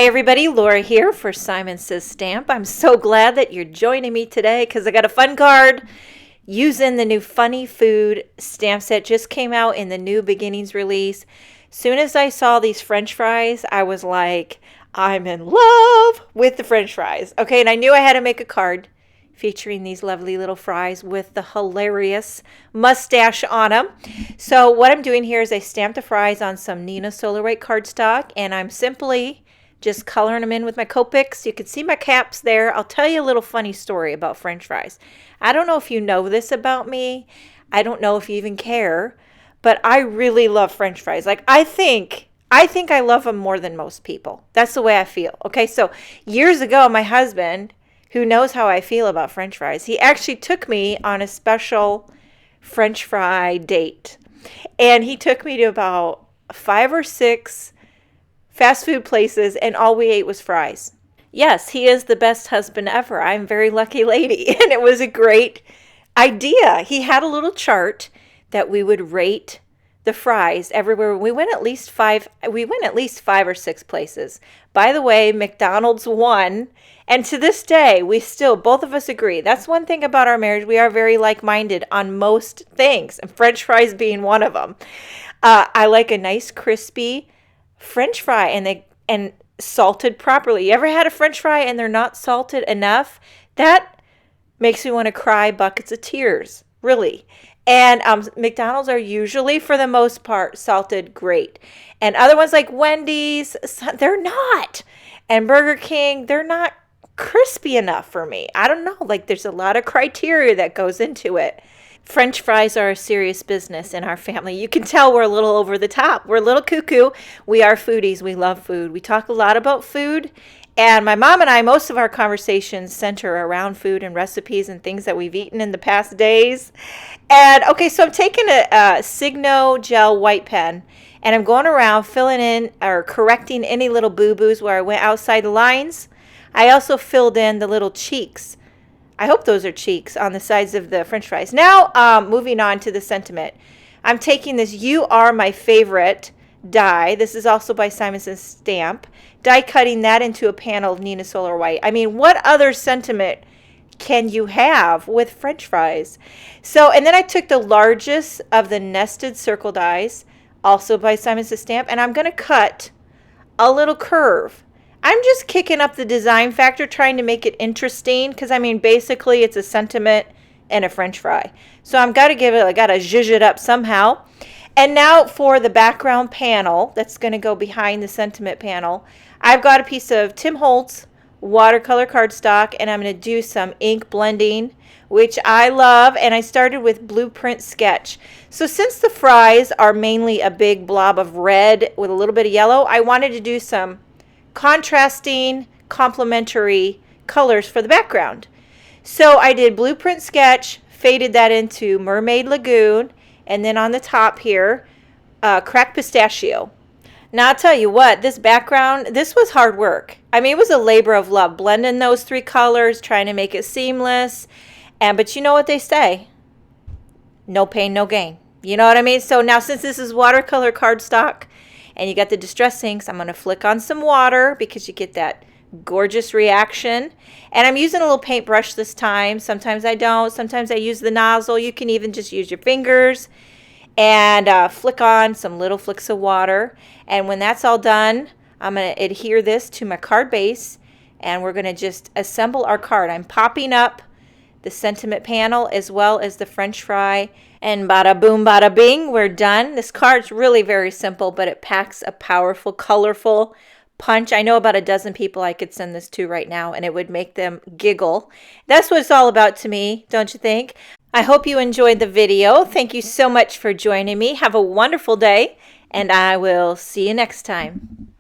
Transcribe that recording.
Hi everybody, Laura here for Simon Says Stamp. I'm so glad that you're joining me today because I got a fun card using the new Funny Food stamp set. Just came out in the new Beginnings release. Soon as I saw these French fries, I was like, I'm in love with the French fries. Okay, and I knew I had to make a card featuring these lovely little fries with the hilarious mustache on them. So what I'm doing here is I stamped the fries on some Nina Solar White cardstock, and I'm simply just coloring them in with my Copics. You can see my caps there. I'll tell you a little funny story about French fries. I don't know if you know this about me. I don't know if you even care, but I really love French fries. Like I think I love them more than most people. That's the way I feel. Okay, so years ago, my husband, who knows how I feel about French fries, he actually took me on a special French fry date. And he took me to about 5 or 6 fast food places, and all we ate was fries. Yes, he is the best husband ever. I'm a very lucky lady, and it was a great idea. He had a little chart that we would rate the fries everywhere. We went at least 5 or 6 places. By the way, McDonald's won, and to this day, we still, both of us agree. That's one thing about our marriage. We are very like-minded on most things, and French fries being one of them. I like a nice crispy French fry and salted properly. You ever had a French fry and they're not salted enough? That makes me want to cry buckets of tears, really. And McDonald's are usually, for the most part, salted great. And other ones like Wendy's, they're not. And Burger King, they're not crispy enough for me. I don't know. Like there's a lot of criteria that goes into it. French fries are a serious business in our family. You can tell we're a little over the top. We're a little cuckoo. We are foodies. We love food. We talk a lot about food. And my mom and I, most of our conversations center around food and recipes and things that we've eaten in the past days. And okay, so I'm taking a Signo gel white pen, and I'm going around filling in or correcting any little boo-boos where I went outside the lines. I also filled in the little cheeks. I hope those are cheeks on the sides of the French fries. Now, moving on to the sentiment. I'm taking this You Are My Favorite die. This is also by Simon Says Stamp. Die cutting that into a panel of Nina Solar White. I mean, what other sentiment can you have with French fries? So, and then I took the largest of the nested circle dies, also by Simon Says Stamp, and I'm going to cut a little curve. I'm just kicking up the design factor, trying to make it interesting, because I mean, basically it's a sentiment and a French fry. So I got to zhuzh it up somehow. And now for the background panel that's going to go behind the sentiment panel, I've got a piece of Tim Holtz watercolor cardstock, and I'm going to do some ink blending, which I love, and I started with Blueprint Sketch. So since the fries are mainly a big blob of red with a little bit of yellow, I wanted to do some contrasting, complementary colors for the background. So I did Blueprint Sketch, faded that into Mermaid Lagoon, and then on the top here, Cracked Pistachio. Now I'll tell you what, this background, this was hard work. I mean, it was a labor of love, blending those 3 colors, trying to make it seamless. But you know what they say, no pain, no gain. You know what I mean? So now since this is watercolor cardstock, and you got the distress inks, I'm going to flick on some water because you get that gorgeous reaction. And I'm using a little paintbrush this time. Sometimes I don't. Sometimes I use the nozzle. You can even just use your fingers. And flick on some little flicks of water. And when that's all done, I'm going to adhere this to my card base. And we're going to just assemble our card. I'm popping up the sentiment panel as well as the French fry. And bada boom, bada bing, we're done. This card's really very simple, but it packs a powerful, colorful punch. I know about a dozen people I could send this to right now, and it would make them giggle. That's what it's all about to me, don't you think? I hope you enjoyed the video. Thank you so much for joining me. Have a wonderful day, and I will see you next time.